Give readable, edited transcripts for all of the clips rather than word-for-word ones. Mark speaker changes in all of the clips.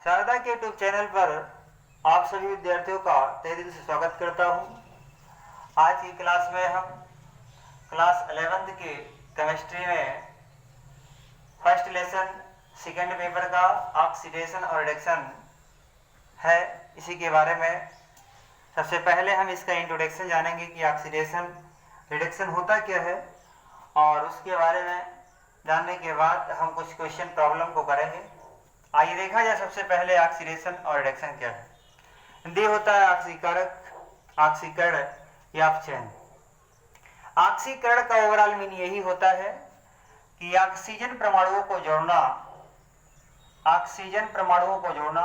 Speaker 1: शारदा के YouTube channel पर आप सभी विद्यार्थियों का तहे दिल से स्वागत करता हूं। आज की क्लास में हम क्लास 11th के केमिस्ट्री में फर्स्ट लेसन सेकेंड पेपर का ऑक्सीडेशन और रिडक्शन है, इसी के बारे में सबसे पहले हम इसका इंट्रोडक्शन जानेंगे कि ऑक्सीडेशन रिडक्शन होता क्या है, और उसके बारे में जानने के बाद हम कुछ क्वेश्चन प्रॉब्लम को करेंगे। आइए देखा जाए सबसे पहले ऑक्सीडेशन और रिडक्शन क्या है। हिंदी होता है ऑक्सीकारक, ऑक्सीकरण या अपचयन। ऑक्सीकरण का ओवरऑल मीन यही होता है कि ऑक्सीजन परमाणुओं को जोड़ना, ऑक्सीजन परमाणुओं को जोड़ना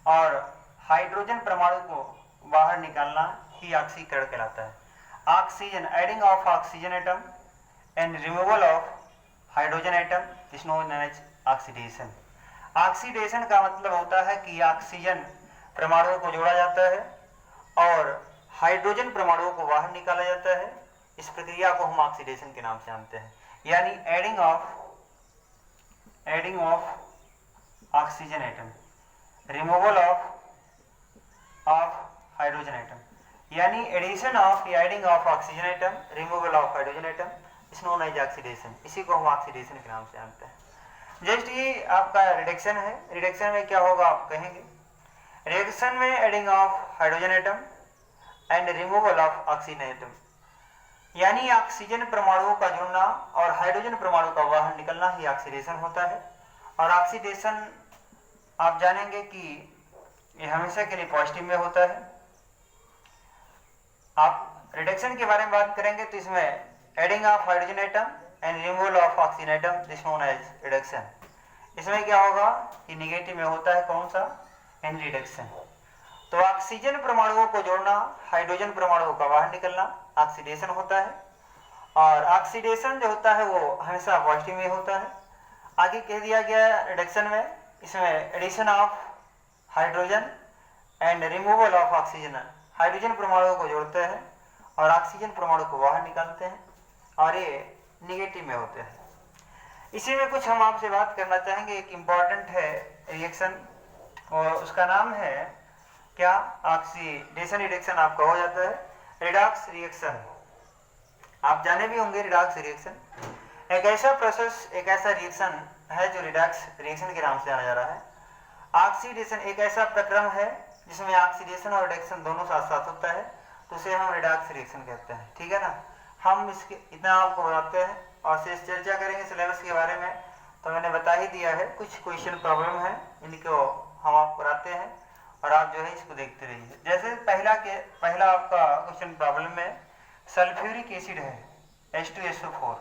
Speaker 1: और हाइड्रोजन परमाणु को बाहर निकालना ही ऑक्सीकरण कहलाता है। Oxygen adding of oxygen atom and removal of hydrogen atom is known as oxidation. Oxidation का मतलब होता है कि ऑक्सीजन परमाणुओं को जोड़ा जाता है और हाइड्रोजन परमाणुओं को बाहर निकाला जाता है। इस प्रक्रिया को हम ऑक्सीडेशन के नाम से जानते हैं, यानी adding of oxygen atom, removal of hydrogen atom, यानी addition of adding of oxygen atom, removal of hydrogen atom is known as oxidation. इसी को हम ऑक्सीडेशन के नाम से जानते हैं। जस्ट ये आपका रिडक्शन है। रिडक्शन में क्या होगा आप कहेंगे, रिएक्शन में adding of hydrogen atom and removal of oxygen atom, यानी ऑक्सीजन परमाणुओं का जुड़ना और हाइड्रोजन परमाणु का बाहर निकलना ही ऑक्सीडेशन होता है। और ऑक्सीडेशन आप जानेंगे कि ये हमेशा के लिए पॉजिटिव में होता है। आप रिडक्शन के बारे में बात करेंगे तो इसमें adding of hydrogen atom and removal of oxygen atom is known as reduction. इसमें क्या होगा कि निगेटिव में होता है कौन सा, एन रिडक्शन। तो ऑक्सीजन परमाणुओं को जोड़ना, हाइड्रोजन परमाणुओं का बाहर निकलना ऑक्सीडेशन होता है। और ऑक्सीडेशन जो होता है वो हमेशा पॉजिटिव में होता है। आगे कह दिया गया रिडक्शन में, इसमें addition of hydrogen and removal of oxygen, hydrogen परमाणुओं को जोड़ते हैं और ऑक्सीजन परमाणु को बाहर निकालते हैं, और ये निगेटिव में होते हैं। इसी में कुछ हम आपसे बात करना चाहेंगे। एक इम्पॉर्टेंट है रिएक्शन और उसका नाम है क्या, ऑक्सीडेशन रिडक्शन आपका हो जाता है रिडॉक्स रिएक्शन। आप जाने भी होंगे रिडॉक्स रिएक्शन एक ऐसा प्रोसेस, एक ऐसा रिएक्शन है जो रिडॉक्स रिएक्शन के नाम से जाना जा रहा है। ऑक्सीडेशन एक ऐसा प्रक्रम है जिसमें ऑक्सीडेशन और रिडक्शन दोनों साथ साथ होता है, तो उसे हम रिडॉक्स रिएक्शन कहते हैं। ठीक है ना, हम इसके इतना आपको बताते हैं और से चर्चा करेंगे सिलेबस के बारे में। तो मैंने बता ही दिया है, कुछ क्वेश्चन प्रॉब्लम है इनको हम आपको कराते हैं और आप जो है इसको देखते रहिए। जैसे पहला आपका क्वेश्चन प्रॉब्लम में सल्फ्यूरिक एसिड है H2SO4,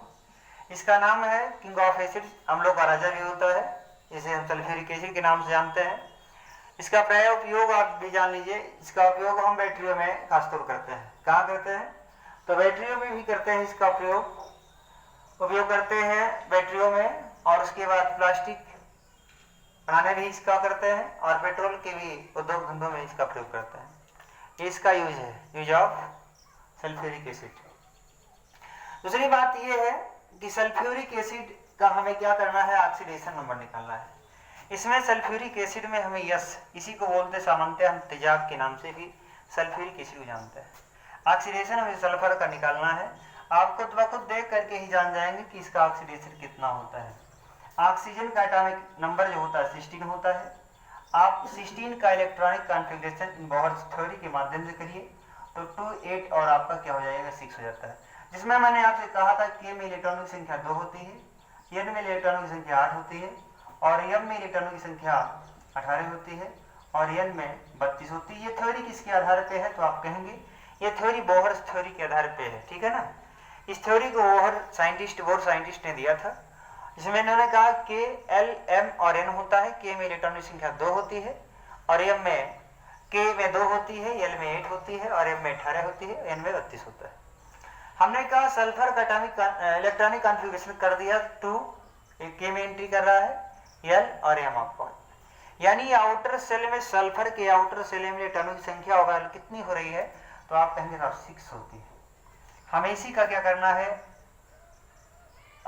Speaker 1: इसका नाम है किंग ऑफ एसिड, अम्लों का राजा भी होता है, इसे हम सल्फ्यूरिक एसिड के नाम से जानते हैं। इसका प्राय उपयोग आप भी जान लीजिए, इसका उपयोग हम बैटरियों में खासतौर करते हैं। कहाँ करते हैं, तो बैटरियों में भी करते हैं। इसका उपयोग करते हैं बैटरियों में, और उसके बाद प्लास्टिक बनाने भी इसका करते हैं, और पेट्रोल के भी उद्योग धंधों में इसका प्रयोग करते हैं। ये इसका यूज है, यूज ऑफ सल्फ्यूरिक एसिड। दूसरी बात यह है कि सल्फ्यूरिक एसिड का हमें क्या करना है, ऑक्सीडेशन नंबर निकालना है। इसमें सल्फ्यूरिक एसिड में हमें यस, इसी को बोलते सामान्यतः हम तेजाब के नाम से भी सल्फ्यूरिक एसिड को जानते हैं। ऑक्सीडेशन हमें सल्फर का निकालना है। आप खुद ब खुद देख करके ही जान जाएंगे कि इसका ऑक्सीडेशन कितना होता है। ऑक्सीजन का एटॉमिक नंबर जो होता है 16 होता है। आप 16 का इलेक्ट्रॉनिक कॉन्फ़िगरेशन इन बोहर्स थ्योरी के माध्यम से करिए तो 2 8 और आपका क्या हो जाएगा, 6 हो जाता है। जिसमें मैंने आपसे कहा था कि में इलेक्ट्रॉनों की संख्या 2 होती है, एन में इलेक्ट्रॉनों की संख्या 8 होती है, और एम में इलेक्ट्रॉनों की संख्या 18 होती है, और एन में 32 होती है। ये थ्योरी किसके आधार पे है, तो आप कहेंगे ये थ्योरी बोहर्स थ्योरी के आधार पे है। ठीक है ना, इस थ्योरी को बोहर साइंटिस्ट ने दिया था, जिसमें इन्होंने कहा कि एल, एम और एन होता है। के में इलेक्ट्रॉनों की संख्या 2 होती है, और एम में के में 2 होती है, एल में 8 होती है, और एम में 18 होती है, एन में 32 होता है। हमने कहा सल्फर का एटॉमिक इलेक्ट्रॉनिक कॉन्फ़िगरेशन कर दिया 2, के में एंट्री कर रहा है, एल और एम आपको, यानी आउटर सेल में सल्फर के आउटर सेल में इलेक्ट्रॉनों की संख्या होगा कितनी हो रही है, तो आप कहेंगे 6 होती है। हमें इसी का क्या करना है,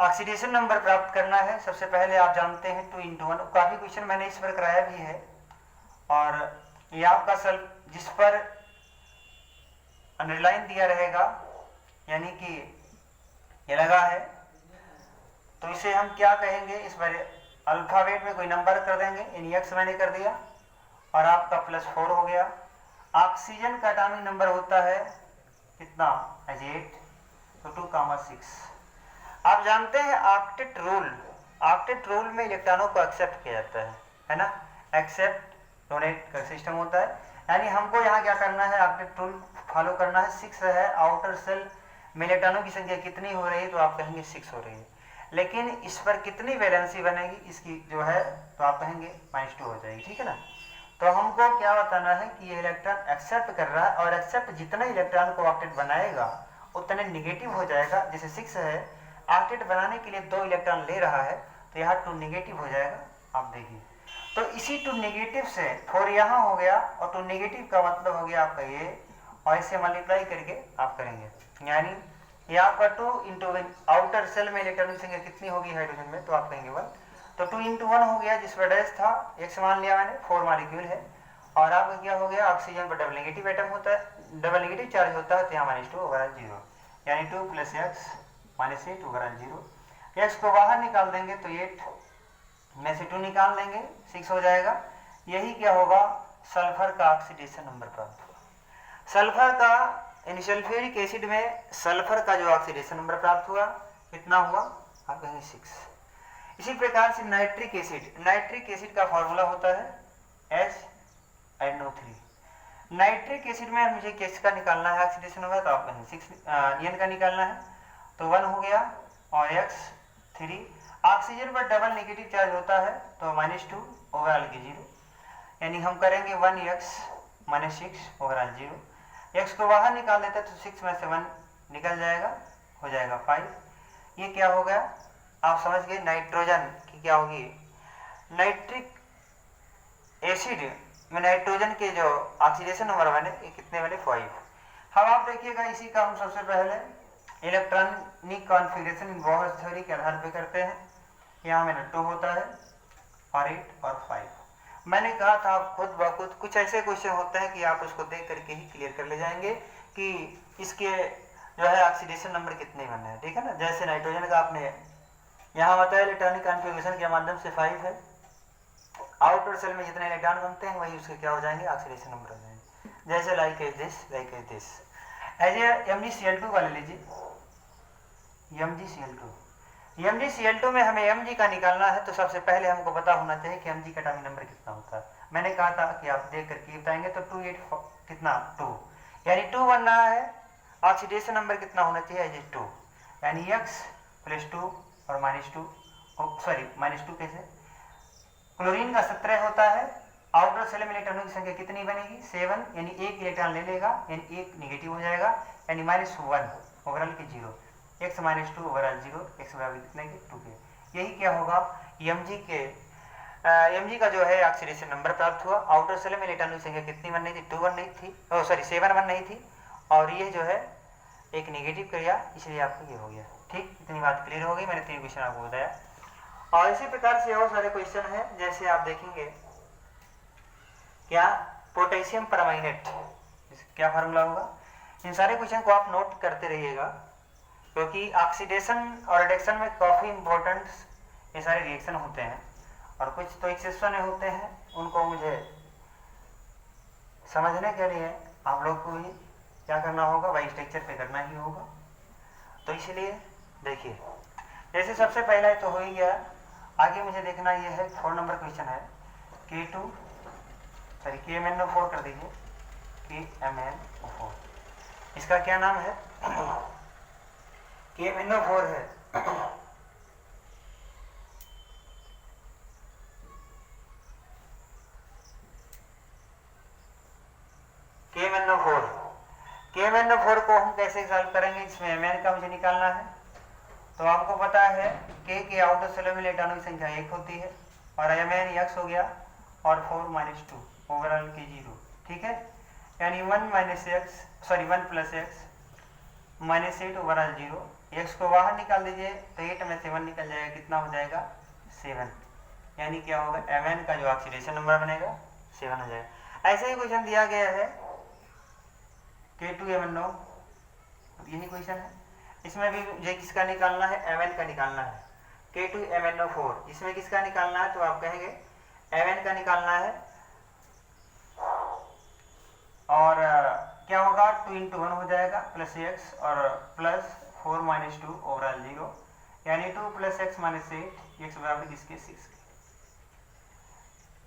Speaker 1: ऑक्सीडेशन नंबर प्राप्त करना है, सबसे पहले आप जानते हैं 2 × 1, काफ़ी क्वेश्चन मैंने इस पर कराया भी है, और ये आपका जिस पर अंडरलाइन दिया रहेगा यानी कि ये लगा है, तो इसे हम क्या कहेंगे, इस पर अल्फाबेट में कोई नंबर कर देंगे, यानी x मैंने कर दिया और आपका +4 हो गया। ऑक्सीजन का एटॉमिक नंबर होता है कितना, 8, तो 2, 6। आप जानते हैं ऑक्टेट रूल में इलेक्ट्रॉनों को एक्सेप्ट किया जाता है ना, एक्सेप्ट डोनेट का सिस्टम होता है, यानी हमको यहाँ क्या करना है, ऑक्टेट रूल फॉलो करना है। 6 है, आउटर सेल में इलेक्ट्रॉनों की संख्या कितनी हो रही है, तो आप कहेंगे 6 हो रही है, लेकिन इस पर कितनी वैलेंसी बनेगी इसकी जो है, तो आप कहेंगे -2 हो जाएगी, ठीक है ना। तो हमको क्या बताना है कि ये इलेक्ट्रॉन एक्सेप्ट कर रहा है, और एक्सेप्ट जितने इलेक्ट्रॉन को ऑक्टेट बनाएगा उतने निगेटिव हो जाएगा। जैसे 6 है, ऑक्टेट बनाने के लिए 2 इलेक्ट्रॉन ले रहा है, तो यहाँ 2 निगेटिव हो जाएगा, आप देखिए। तो इसी 2 निगेटिव से 4 यहाँ हो गया, और 2 निगेटिव का मतलब हो गया आपका ये, और इसे मल्टीप्लाई करके आप करेंगे, यानी ये आपका 2 × 1, आउटर सेल में इलेक्ट्रॉन की संख्या कितनी होगी हाइड्रोजन में, तो आप कहेंगे 1, तो 2 × 1 हो गया, जिस पर डैश था x मान लिया मैंने, 4 मॉलिक्यूल है, और आपका क्या हो गया, ऑक्सीजन पर डबल नेगेटिव एटम होता है, डबल नेगेटिव चार्ज होता है, तो यहाँ -2 ओवरऑल 0, यानी 2 + x -8 ओवरऑल 0। x को बाहर निकाल देंगे तो 8 में से 2 निकाल देंगे, 6 हो जाएगा। यही क्या होगा, सल्फर का ऑक्सीडेशन नंबर प्राप्त हुआ। सल्फर का यानी सल्फ्यूरिक एसिड में सल्फर का जो ऑक्सीडेशन नंबर प्राप्त हुआ कितना हुआ, आप कहेंगे 6। इसी प्रकार से नाइट्रिक एसिड का फॉर्मूला होता है HNO3। नाइट्रिक एसिड में मुझे किसका निकालना है ऑक्सीडेशन नंबर, तो आप कहेंगे 6 N का निकालना है, तो 1 हो गया, और x 3। ऑक्सीजन पर डबल नेगेटिव चार्ज होता है, तो -2 ओवरऑल की 0, यानी हम करेंगे 1x -6 ओवरऑल 0। x को बाहर निकाल देते तो 6 में से 1 निकल जाएगा, हो जाएगा 5। ये क्या हो गया, आप समझ गए, नाइट्रोजन की क्या होगी, नाइट्रिक एसिड में नाइट्रोजन के जो ऑक्सीडेशन नंबर बने ये कितने बने, 5। अब आप देखिएगा, इसी का हम सबसे पहले इलेक्ट्रॉनिक कॉन्फ़िगरेशन इन बोहर थ्योरी के आधार पे करते हैं। यहाँ में 2 होता है, और 8 और 5। मैंने कहा था आप खुद ब खुद कुछ ऐसे क्वेश्चन होते हैं कि आप उसको देख करके ही क्लियर कर ले जाएंगे कि इसके जो है ऑक्सीडेशन नंबर कितने बनने हैं, ठीक है ना। जैसे नाइट्रोजन का आपने यहाँ बताया इलेक्ट्रॉनिक कॉन्फ़िगरेशन के माध्यम से 5 है, आउटर सेल में जितने इलेक्ट्रॉन बनते हैं वही उसके क्या हो जाएंगे, ऑक्सीडेशन नंबर हो जाएंगे। जैसे like as this as a MgCl2 का ले लीजिए, MgCl2 में हमें Mg का निकालना है, तो सबसे पहले हमको पता होना चाहिए कि Mg का एटॉमिक नंबर कितना होता है। मैंने कहा था कि आप देख करके बताएंगे, तो 2 8 कितना 2, यानी 2 बन रहा है। ऑक्सीडेशन नंबर कितना होना चाहिए, एज 2, यानी x + 2 और -2, सॉरी -2 कैसे, क्लोरीन का 17 होता है, आउटर सेल में इलेक्ट्रॉनों की संख्या कितनी बनेगी, 7, यानी 1 इलेक्ट्रॉन ले लेगा, यानी 1 निगेटिव हो जाएगा, यानी -1 ओवरऑल की 0, x -2 ओवरऑल 0, x बराबर कितने के 2 के। यही क्या होगा, Mg का जो है ऑक्सीडेशन नंबर प्राप्त हुआ। आउटर सेल में इलेक्ट्रॉनों की संख्या कितनी बन रही थी, 2 बन रही थी, सॉरी 7 बन रही थी, और ये जो है एक निगेटिव क्रिया, इसलिए आपको ये हो गया। ठीक, इतनी बात क्लियर हो गई, मैंने 3 क्वेश्चन आपको बताया। और इसी प्रकार से और सारे क्वेश्चन हैं, जैसे आप देखेंगे क्या, पोटेशियम परमांगनेट, क्या फार्मूला होगा। इन सारे क्वेश्चन को आप नोट करते रहिएगा, क्योंकि ऑक्सीडेशन और रिडक्शन में काफ़ी इंपॉर्टेंट ये सारे रिएक्शन होते हैं, और कुछ तो एक्सेप्शन होते हैं, उनको मुझे समझने के लिए आप लोग को ही क्या करना होगा, वाई स्ट्रक्चर पे करना ही होगा। तो इसलिए देखिए, जैसे सबसे पहला है तो हो ही गया, आगे मुझे देखना ये है 4 नंबर क्वेश्चन है, KMnO4 कर दीजिए, KMnO4, इसका क्या नाम है, KMnO4 है। KMnO4 को हम कैसे सॉल्व करेंगे, इसमें Mn का मुझे निकालना है। तो आपको पता है K के आउटर सेल में इलेक्ट्रॉनों की संख्या 1 होती है, और Mn x हो गया, और 4 -2 ओवरऑल की 0, ठीक है, यानी 1 + x -8 ओवरऑल 0, x को बाहर निकाल दीजिए तो 8 में 7 निकल जाएगा, कितना हो जाएगा 7, यानी क्या होगा Mn का जो ऑक्सीडेशन नंबर बनेगा 7 हो जाएगा। ऐसे ही क्वेश्चन दिया गया है K2MnO, यही क्वेश्चन है, इसमें भी मुझे किसका निकालना है, Mn का निकालना है। K2MnO4, इसमें किसका निकालना है, तो आप कहेंगे Mn का निकालना है, और क्या होगा 2 × 1 हो जाएगा प्लस x और प्लस 4 - 2 ओवरऑल 0, यानी 2 + x - 8, x बराबर किसके 6 के।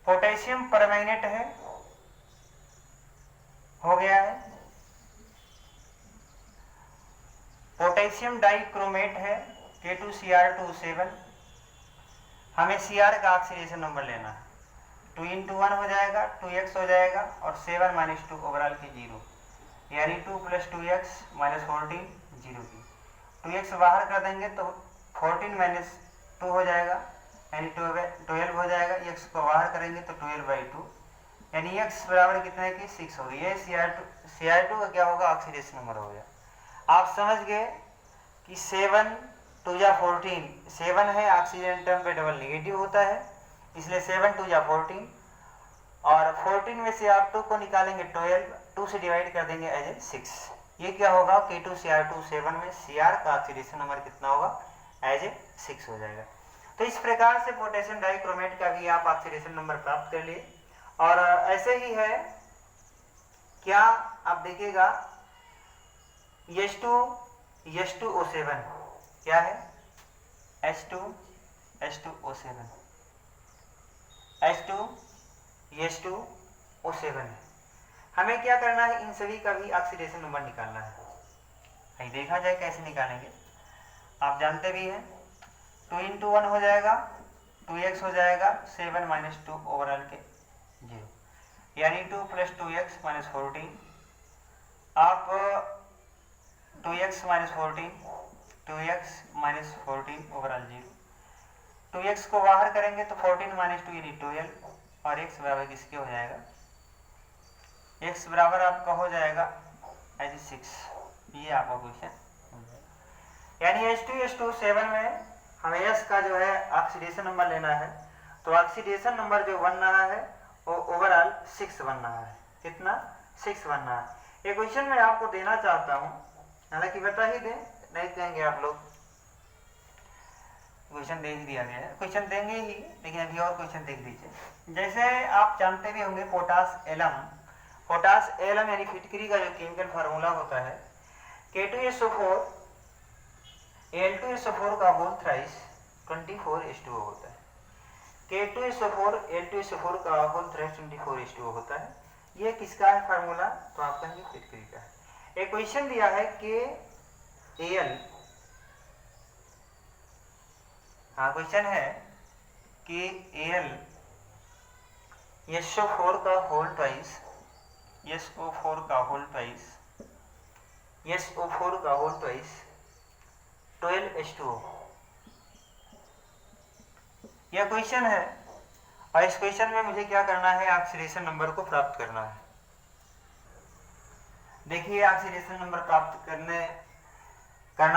Speaker 1: पोटेशियम परमैंगनेट है, हो गया है। पोटेशियम डाइक्रोमेट है K2Cr2O7, हमें Cr का ऑक्सीडेशन नंबर लेना है। 2 × 1 हो जाएगा 2x हो जाएगा और 7 - 2 ओवरऑल की 0, यानी 2 + 2x - 14 0 की। 2x बाहर कर देंगे तो 14 - 2 हो जाएगा, यानी 12 हो जाएगा। x को बाहर करेंगे तो 12/2, यानी x बराबर कितने की 6 होगी। ये Cr2 का क्या होगा ऑक्सीडेशन नंबर हो गया। आप समझ गए कि 7 × 2 = 14, 7 है ऑक्सीजन एटम पे डबल नेगेटिव होता है, इसलिए 7 × 2 = 14, और 14 में से आप 2 को निकालेंगे 12, 2 से डिवाइड कर देंगे एज 6। ये क्या होगा K2Cr2O7 में Cr का ऑक्सीडेशन नंबर कितना होगा एज 6 हो जाएगा। तो इस प्रकार से पोटेशियम डाइक्रोमेट का भी आप ऑक्सीडेशन नंबर प्राप्त कर लिए। और ऐसे ही है क्या, आप देखिएगा H2O7 क्या है, H2O7 है। हमें क्या करना है, इन सभी का भी ऑक्सीडेशन नंबर निकालना है। कहीं देखा जाए कैसे निकालेंगे, आप जानते भी हैं। 2 × 1 हो जाएगा 2x हो जाएगा 7 - 2 ओवरऑल के 0, यानी 2 + 2x - 14, आप 2x - 14 ओवरऑल 0, 2x को बाहर करेंगे तो 14 - 2 यानी 12, और x बराबर किसके हो जाएगा, x बराबर आपका हो जाएगा एज 6। ये आपका क्वेश्चन, यानी H2O7 में हमें S का जो है ऑक्सीडेशन नंबर लेना है, तो ऑक्सीडेशन नंबर जो बन रहा है वो ओवरऑल 6 बन रहा है। कितना, 6 बन रहा है। ये क्वेश्चन मैं आपको देना चाहता हूँ, हालांकि बता ही दें, नहीं देंगे आप लोग, क्वेश्चन दे ही दिया गया है, क्वेश्चन देंगे ही, लेकिन अभी और क्वेश्चन देख लीजिए। जैसे आप जानते भी होंगे पोटास एलम यानी फिटकरी का जो केमिकल फार्मूला होता है K2SO4 Al2SO4 का होल थ्राइस 24H2O होता है। K2SO4 Al2SO4 का होल थ्राइस 24H2O होता है। ये किसका है फार्मूला, तो आप कहेंगे फिटकरी का है। एक क्वेश्चन दिया है KAl, हाँ क्वेश्चन है कि SO4 का होल ट्वाइस SO4 का होल ट्वाइस 12H2O, यह क्वेश्चन है। और इस क्वेश्चन में मुझे क्या करना है, ऑक्सीडेशन नंबर को प्राप्त करना है। देखिए ऑक्सीडेशन नंबर प्राप्त करना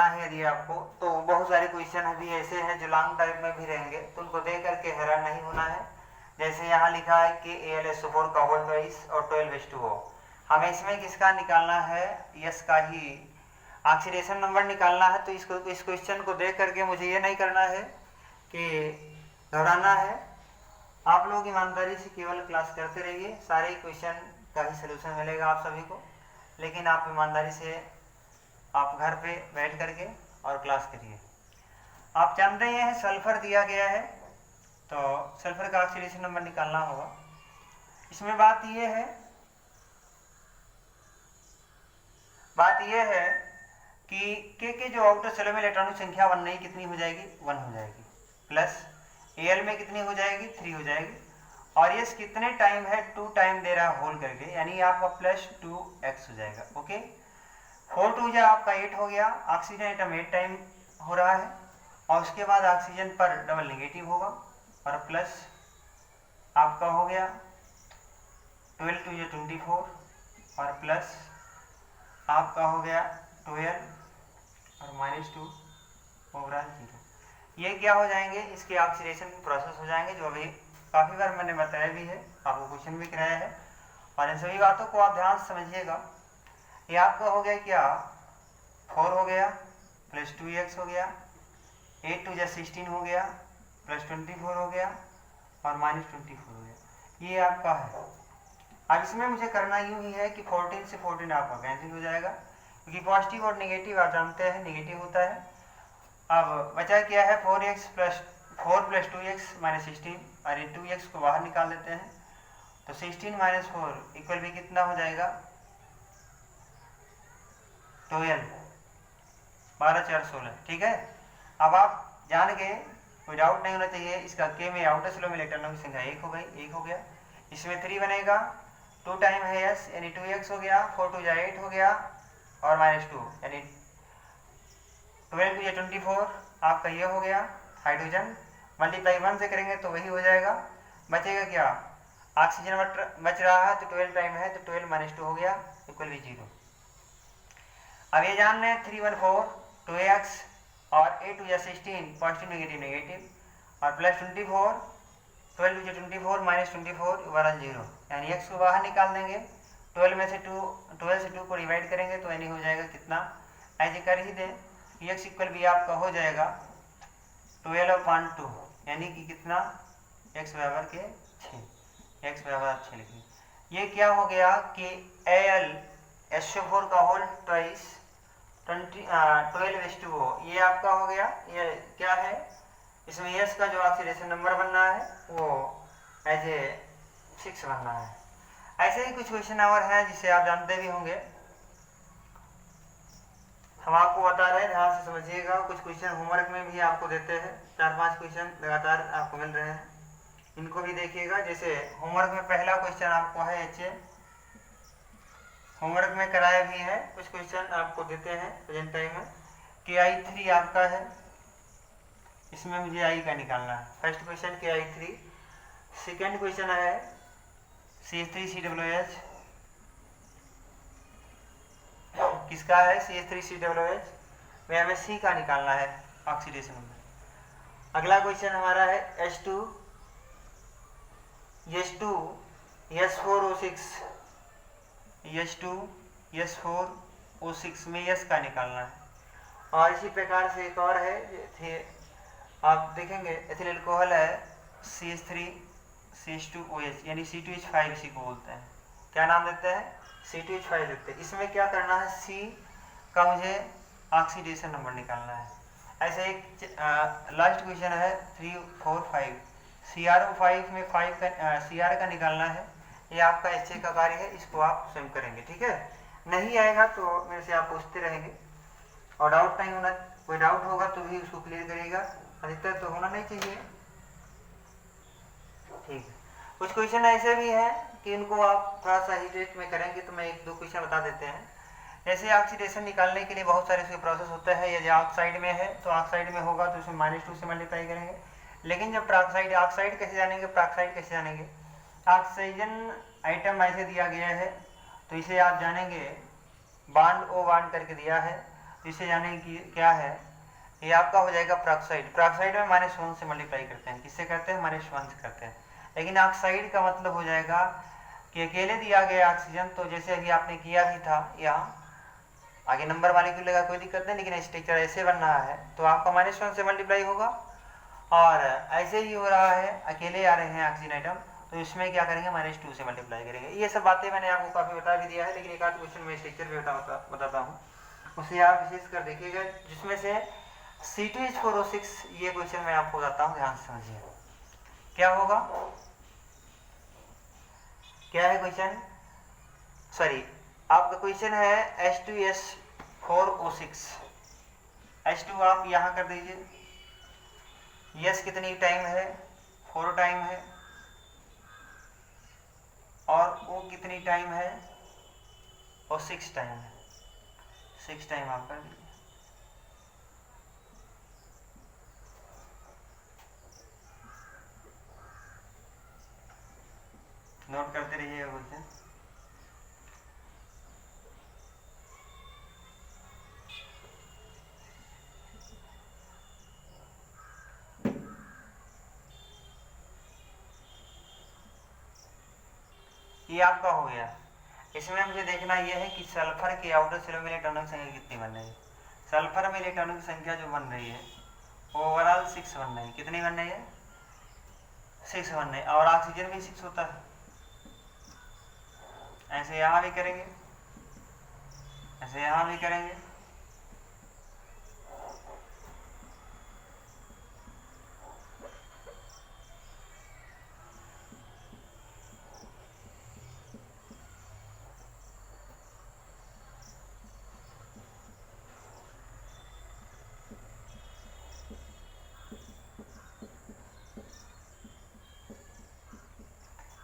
Speaker 1: है यदि आपको, तो बहुत सारे क्वेश्चन अभी ऐसे हैं जो लॉन्ग टाइप में भी रहेंगे, तो उनको देख करके हैरान नहीं होना है। जैसे यहाँ लिखा है कि AlSO4 का होल ट्वाइस और 12H2O, हमें इसमें किसका निकालना है, यस का ही ऑक्सीडेशन नंबर निकालना है। तो इस क्वेश्चन को देख करके मुझे ये नहीं करना है कि घबराना है। आप लोग ईमानदारी से केवल क्लास करते रहिए, सारे क्वेश्चन का ही सलूशन मिलेगा आप सभी को, लेकिन आप ईमानदारी से आप घर पे बैठ करके और क्लास करिए। आप जानते हैं सल्फर दिया गया है, तो सल्फर का ऑक्सीडेशन नंबर निकालना होगा। इसमें बात यह है कि के जो आउटर सेल में इलेक्ट्रॉनिक संख्या बनने की कितनी हो जाएगी, 1 हो जाएगी, प्लस Al में कितनी हो जाएगी, 3 हो जाएगी, और ये कितने टाइम है, 2 टाइम दे रहा है होल करके, यानी आपका +2x हो जाएगा। ओके, 4 2 जा आपका 8 हो गया, ऑक्सीजन एटम 8 टाइम हो रहा है, और उसके बाद ऑक्सीजन पर डबल नेगेटिव होगा, और प्लस आपका हो गया 12 2 जा 24, और प्लस आपका हो गया 12 और -2 ओवरऑल 0। ये क्या हो जाएंगे, इसके ऑक्सीडेशन प्रोसेस हो जाएंगे, जो अभी काफ़ी बार मैंने बताया भी है, आपको क्वेश्चन भी कराया है। और इन सभी बातों को आप ध्यान से समझिएगा। ये आपका हो गया क्या, 4 हो गया प्लस 2x हो गया, 8 2 16 हो गया प्लस 24 हो गया और -24 हो गया। ये आपका है। अब इसमें मुझे करना यूँ ही है कि 14 से 14 आपका कैंसिल हो जाएगा, क्योंकि पॉजिटिव और नेगेटिव आप जानते हैं नेगेटिव होता है। अब बचा क्या है, 4 प्लस 2x -16, और ये 2x को बाहर निकाल लेते हैं, तो 16 - 4 इक्वल भी कितना हो जाएगा, 12, 12 4 16। ठीक है। अब आप जान गए, कोई डाउट नहीं होना चाहिए। इसका के में आउटर स्लो में इलेक्ट्रॉनों की संख्या 1 हो गई, 1 हो गया। इसमें 3 बनेगा, 2 टाइम है s यानी 2x हो गया, 4 2 8 हो गया और -2 यानी 12 2 24 आपका ये हो गया हाइड्रोजन। मल्टीप्लाई 1 से करेंगे तो वही हो जाएगा। बचेगा क्या, ऑक्सीजन बच रहा है, तो 12 टाइम है तो 12 - 2 हो गया इक्वल भी 0। अब ये जान लें 3 1 4 2x और 8 2 16 पॉजिटिव नेगेटिव नेगेटिव और प्लस 24 12 2 24 -24 ओवरऑल 0, यानी x को बाहर निकाल देंगे। 12 से 2 को डिवाइड करेंगे तो यानी हो जाएगा कितना, ऐसे कर ही दें, x इक्वल भी आपका हो जाएगा 12/2, यानी कि कितना, x बराबर के 6, x बराबर 6 लिखिए। ये क्या हो गया कि Al SO4 का होल ट्वाइस 12:2, ये आपका हो गया। ये क्या है, इसमें S का जो ऑक्सीडेशन नंबर बनना है वो एज ए 6 बनना है। ऐसे ही कुछ क्वेश्चन और हैं जिसे आप जानते भी होंगे, हम आपको बता रहे हैं, ध्यान से समझिएगा। कुछ क्वेश्चन होमवर्क में भी आपको देते हैं, 4-5 क्वेश्चन लगातार आपको मिल रहे हैं, इनको भी देखिएगा। जैसे होमवर्क में पहला क्वेश्चन आपको है HA, होमवर्क में कराया भी है, कुछ क्वेश्चन आपको देते हैं प्रेजेंट टाइम में। KI3 आपका है, इसमें मुझे I का निकालना है। First question KI3। Second question है CH3COOH, किसका है, CH3COOH में हमें C का निकालना है ऑक्सीडेशन नंबर। अगला क्वेश्चन हमारा है H2SO6 में S का निकालना है। और इसी प्रकार से एक और है, आप देखेंगे एथिल अल्कोहल है CH3CH2OH यानी C2H5 इसी को बोलते हैं। क्या नाम देते हैं, C2H5 देते हैं। इसमें क्या करना है, C का मुझे ऑक्सीडेशन नंबर निकालना है। ऐसे एक लास्ट क्वेश्चन है 3 4 5, CrO5 में 5 का Cr का निकालना है। ये आपका HA का कार्य है, इसको आप स्वयं करेंगे। ठीक है, नहीं आएगा तो मेरे से आप पूछते रहेंगे, और डाउट नहीं होना, कोई डाउट होगा तो भी उसको क्लियर करिएगा, अधिकतर तो होना नहीं चाहिए। ठीक है, कुछ क्वेश्चन ऐसे भी हैं कि इनको आप थोड़ा सा हीट में करेंगे, तो मैं 1-2 क्वेश्चन बता देते हैं। जैसे ऑक्सीडेशन निकालने के लिए बहुत सारे इसके प्रोसेस होता है। यदि ऑक्साइड में है तो ऑक्साइड में होगा तो इसमें -2 से मल्टीप्लाई करेंगे। लेकिन जब ऑक्साइड कैसे जानेंगे, पेरोक्साइड कैसे जानेंगे, ऑक्सीजन आइटम ऐसे दिया गया है तो इसे आप जानेंगे, बांड ओ बांड करके दिया है, तो इसे जानेंगे कि क्या है, ये आपका हो जाएगा पेरोक्साइड। पेरोक्साइड में -1 से मल्टीप्लाई करते हैं, किससे करते हैं, -1 से करते हैं। लेकिन ऑक्साइड का मतलब हो जाएगा कि अकेले दिया गया ऑक्सीजन, तो जैसे अभी आपने किया भी था, यहाँ आगे नंबर वाले को लगा कोई दिक्कत नहीं, लेकिन स्ट्रक्चर ऐसे बन रहा है तो आपका -1 से मल्टीप्लाई होगा। और ऐसे ही हो रहा है, अकेले आ रहे हैं ऑक्सीजन आइटम, तो इसमें क्या करेंगे, -2 से मल्टीप्लाई करेंगे। ये सब बातें मैंने आपको काफ़ी बता भी दिया है, लेकिन एक आध क्वेश्चन में स्ट्रक्चर भी बताता हूँ, उसे आप विशेष कर देखिएगा। जिसमें से C2H4O6 ये क्वेश्चन मैं आपको बताता हूँ, ध्यान से समझिए क्या होगा। क्या है क्वेश्चन, सॉरी आपका क्वेश्चन है H2S4O6। H2 आप यहाँ कर दीजिए, S कितनी टाइम है, 4 टाइम है, और O कितनी टाइम है, और 6 टाइम है, 6 टाइम आप कर दीजिए। नोट करते रहिएगा क्वेश्चन। ये आपका हो गया। इसमें मुझे देखना यह है कि सल्फर के आउटर शेल में इलेक्ट्रॉनों की संख्या कितनी बन रही है। सल्फर में इलेक्ट्रॉनों की संख्या जो बन रही है ओवरऑल 6 बन रही है। कितनी बन रही है? 6 बन रही है। और ऑक्सीजन भी 6 होता है। ऐसे यहाँ भी करेंगे, ऐसे यहाँ भी करेंगे।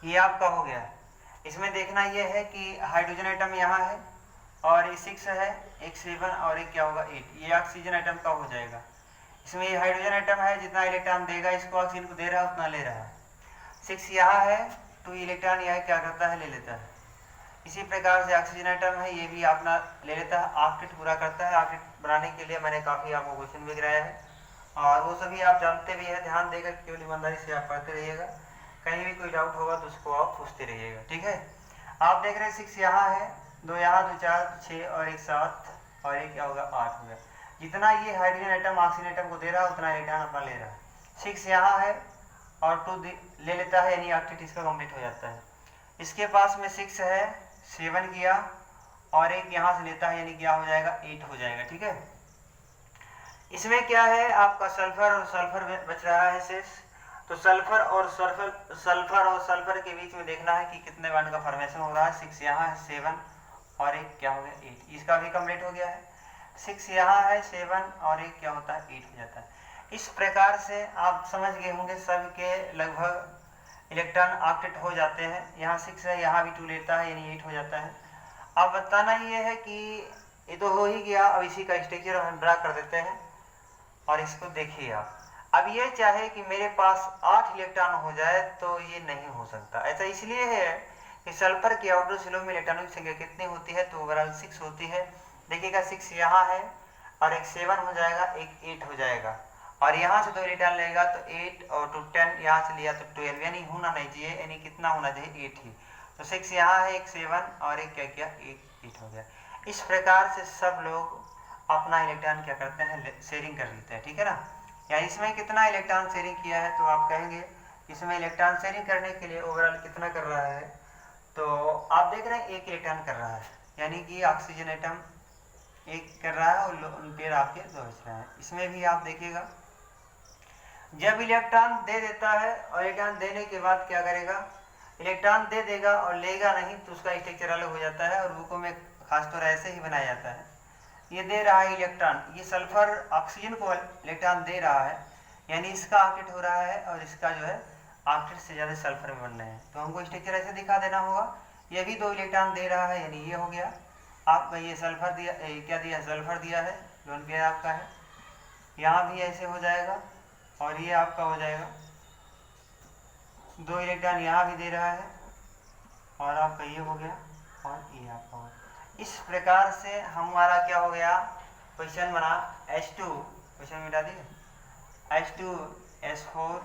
Speaker 1: ये आपका हो गया। इसमें देखना यह है कि हाइड्रोजन आइटम यहाँ है और ये 6 है, एक 7 और एक क्या होगा 8। ये ऑक्सीजन आइटम का हो जाएगा। इसमें ये हाइड्रोजन आइटम है, जितना इलेक्ट्रॉन देगा इसको ऑक्सीजन को दे रहा है उतना ले रहा है। 6 यहाँ है, 2 इलेक्ट्रॉन यह क्या करता है, ले लेता है। इसी प्रकार से ऑक्सीजन आइटम है, ये भी अपना ले लेता है, ऑक्टेट पूरा करता है। ऑक्टेट बनाने के लिए मैंने काफ़ी आपको क्वेश्चन भी कराया है और वो सभी आप जानते भी हैं। ध्यान देकर केवल ईमानदारी से आप पढ़ते रहिएगा। कहीं भी कोई डाउट होगा तो उसको आप पूछते रहिएगा, ठीक है। आप देख रहे हैं 6 यहाँ है, 2 यहाँ, 2 4 6 और एक 7 और एक क्या होगा 8 होगा। जितना ये हाइड्रोजन आइटम ऑक्सीजन आइटम को दे रहा है उतना इलेक्ट्रॉन अपना ले रहा है। 6 यहाँ है और 2 ले लेता है, यानी ऑक्टेट इसका कंप्लीट हो जाता है। इसके पास में 6 है, 7 किया और एक यहाँ से लेता है, यानी क्या हो जाएगा 8 हो जाएगा, ठीक है। इसमें क्या है आपका सल्फर और सल्फर बच रहा है शेष। तो सल्फर और सल्फर के बीच में देखना है कि कितने बॉन्ड का फॉर्मेशन हो रहा है। 6 यहाँ है, 7 और एक क्या हो गया 8। इसका भी कंप्लीट हो गया है। 6 यहाँ है, 7 और एक क्या होता है 8 हो जाता है। इस प्रकार से आप समझ गए होंगे सब के लगभग इलेक्ट्रॉन ऑक्टेट हो जाते हैं। यहाँ 6 है, यहाँ भी 2 लेता है, यानी 8 हो जाता है। अब बताना ये है कि ये तो हो ही गया। अब इसी का स्ट्रक्चर हम ड्रा कर देते हैं और इसको देखिए आप। अब ये चाहे कि मेरे पास 8 इलेक्ट्रॉन हो जाए तो ये नहीं हो सकता। ऐसा इसलिए है कि सल्फर के आउटर शेल में इलेक्ट्रॉनों की संख्या कितनी होती है, तो ओवरऑल 6 होती है। देखिएगा 6 यहाँ है और एक 7 हो जाएगा, एक 8 हो जाएगा और यहाँ से 2 इलेक्ट्रॉन लेगा तो 8 और 2 10, यहाँ से लिया तो 12, यानी होना नहीं चाहिए, यानी कितना होना चाहिए 8 ही। तो 6 यहाँ है, एक 7 और एक क्या किया, एक 8 हो गया। इस प्रकार से सब लोग अपना इलेक्ट्रॉन क्या करते हैं, शेयरिंग कर लेते हैं, ठीक है ना। या इसमें कितना इलेक्ट्रॉन शेयरिंग किया है, तो आप कहेंगे इसमें इलेक्ट्रॉन शेयरिंग करने के लिए ओवरऑल कितना कर रहा है, तो आप देख रहे हैं 1 इलेक्ट्रॉन कर रहा है, यानी कि ऑक्सीजन आइटम 1 कर रहा है और पेड़ आपके 2 बच रहे हैं। इसमें भी आप देखिएगा जब इलेक्ट्रॉन दे देता है और इलेक्ट्रॉन देने के बाद क्या करेगा, इलेक्ट्रॉन दे देगा और लेगा नहीं तो उसका स्ट्रक्चर अलग हो जाता है और बुकों में खासतौर ऐसे ही बनाया जाता है। ये दे रहा है इलेक्ट्रॉन, ये सल्फर ऑक्सीजन को इलेक्ट्रॉन दे रहा है, यानी इसका ऑक्टेट हो रहा है और इसका जो है ऑक्टेट से ज़्यादा सल्फर में बन रहे हैं। तो हमको स्ट्रक्चर ऐसे दिखा देना होगा। ये भी 2 इलेक्ट्रॉन दे रहा है, यानी ये हो गया आपका, ये सल्फर दिया, क्या दिया, सल्फर दिया है, लोन पेयर आपका है। यहाँ भी ऐसे हो जाएगा और ये आपका हो जाएगा 2 इलेक्ट्रॉन यहाँ भी दे रहा है और आपका ये हो गया और ये आपका हो गया। इस प्रकार से हमारा क्या हो गया, क्वेश्चन बना H2, क्वेश्चन मिटा दिए, H2 S4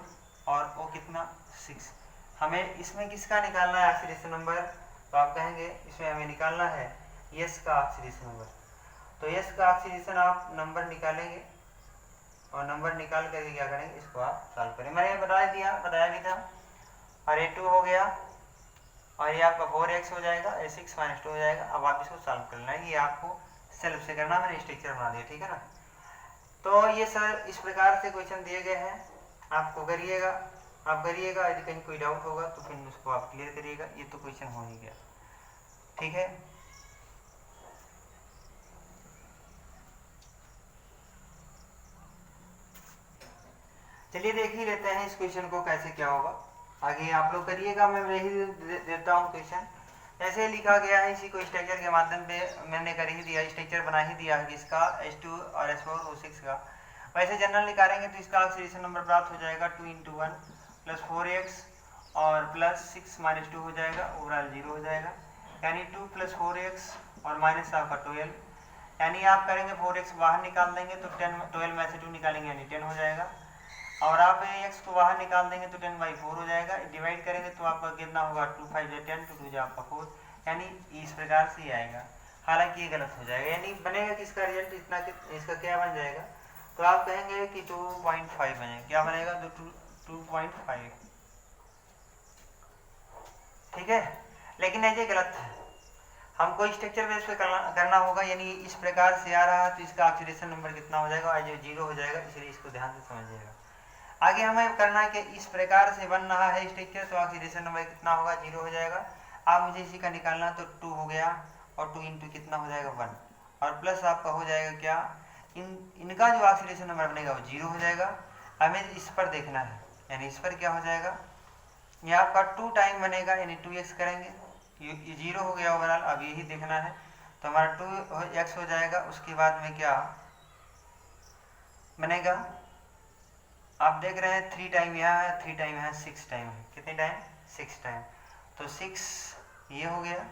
Speaker 1: और O कितना 6। हमें इसमें किसका निकालना है ऑक्सीडेशन नंबर, तो आप कहेंगे इसमें हमें निकालना है S का ऑक्सीडेशन नंबर। तो S का ऑक्सीडेशन आप नंबर निकालेंगे और नंबर निकाल करके क्या करेंगे, इसको आप सॉल्व करें। मैंने बताया भी था। और A2 हो गया और ये आपका 4x हो जाएगा, 6 - 2 हो जाएगा। अब आप इसको सॉल्व करना है, ये आपको सेल्फ से करना, मैंने स्ट्रक्चर बना दिया, ठीक है ना। तो ये सर इस प्रकार से क्वेश्चन दिए गए हैं, आपको करिएगा, आप करिएगा। यदि कहीं कोई डाउट होगा तो फिर उसको आप क्लियर करिएगा। ये तो क्वेश्चन हो ही गया, ठीक है। चलिए देख ही लेते हैं इस क्वेश्चन को कैसे क्या होगा, आगे आप लोग करिएगा। मैं यही देता हूँ क्वेश्चन ऐसे लिखा गया है, इसी को स्ट्रक्चर के माध्यम पे मैंने कर ही दिया, स्ट्रक्चर बना ही दिया है इसका H2 और S4 O6 का। वैसे जनरल निकालेंगे तो इसका ऑक्सीडेशन नंबर प्राप्त हो जाएगा 2 × 1 + 4x और +6 - 2 हो जाएगा, ओवरऑल 0 हो जाएगा, यानी 2 + 4x और माइनस आपका 12, यानी आप करेंगे 4x बाहर निकाल देंगे तो 12 में से 2 निकालेंगे यानी 10 हो जाएगा। और आप x को बाहर निकाल देंगे तो 10/4 हो जाएगा, डिवाइड करेंगे तो आपका कितना होगा 2 5 10 2 2 आपका 4, यानी इस प्रकार से ही आएगा। हालांकि ये गलत हो जाएगा, यानी बनेगा किसका रिजल्ट इतना कि इसका क्या बन जाएगा, तो आप कहेंगे कि 2.5 बनेगा, क्या बनेगा 2.5, ठीक है। लेकिन ये गलत है, हमको स्ट्रक्चर बेस पे करना होगा, यानी इस प्रकार से आ रहा है तो इसका ऑक्सीडेशन नंबर कितना हो जाएगा, और जो 0 हो जाएगा, इसलिए इसको ध्यान से समझिएगा। आगे हमें करना है कि इस प्रकार से बन रहा है स्ट्रक्चर, तो ऑक्सीडेशन नंबर कितना होगा, 0 हो जाएगा। आप मुझे इसी का निकालना, तो 2 हो गया, और 2 इंटू कितना हो जाएगा 1, और प्लस आपका हो जाएगा क्या, इनका जो ऑक्सीडेशन नंबर बनेगा वो 0 हो जाएगा। हमें इस पर देखना है, यानी इस पर क्या हो जाएगा, ये आपका 2 टाइम बनेगा, यानी 2x करेंगे, ये 0 हो गया ओवरऑल। अब यही देखना है, तो हमारा 2x हो जाएगा। उसके बाद में क्या बनेगा, आप देख रहे हैं 3 टाइम यहाँ है, 3 टाइम है, 6 टाइम है, कितने टाइम 6 टाइम, तो 6 ये हो गया,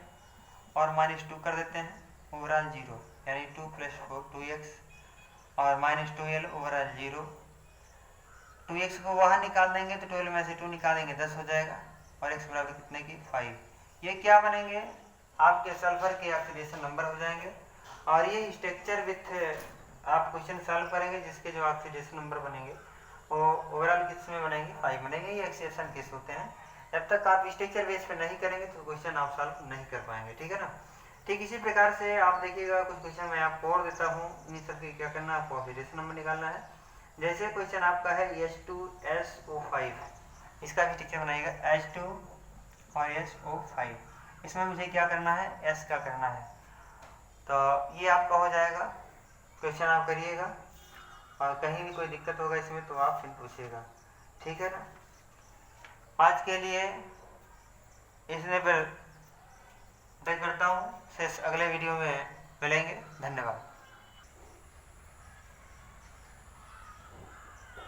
Speaker 1: और -2 कर देते हैं, ओवरऑल 0, यानी 2 + 4 2x, और -12 ओवरऑल 0। 2x को बाहर निकाल देंगे तो 12 में से 2 निकालेंगे 10 हो जाएगा, और x बराबर कितने की 5। ये क्या बनेंगे, आपके सल्फर के ऑक्सीडेशन नंबर हो जाएंगे। और ये स्ट्रक्चर विथ आप क्वेश्चन सॉल्व करेंगे, जिसके जो ऑक्सीडेशन नंबर बनेंगे वो ओवरऑल किसमें बनेंगे 5 बनेंगे। ये एक्सेप्शन केस होते हैं, जब तक आप स्ट्रक्चर बेस पे नहीं करेंगे तो क्वेश्चन आप सॉल्व नहीं कर पाएंगे, ठीक है ना। ठीक इसी प्रकार से आप देखिएगा, कुछ क्वेश्चन मैं आपको और देता हूँ, इन सबके क्या करना है, आपको ऑक्सीडेशन नंबर निकालना है। जैसे क्वेश्चन आपका है H2SO5, इसका भी स्ट्रक्चर बनाएगा H2 और SO5, इसमें मुझे क्या करना है, S का करना है, तो ये आपका हो जाएगा। क्वेश्चन आप करिएगा, और कहीं भी कोई दिक्कत होगा इसमें तो आप फिर पूछिएगा, ठीक है ना। आज के लिए इसने पर करता हूँ, अगले वीडियो में मिलेंगे, धन्यवाद।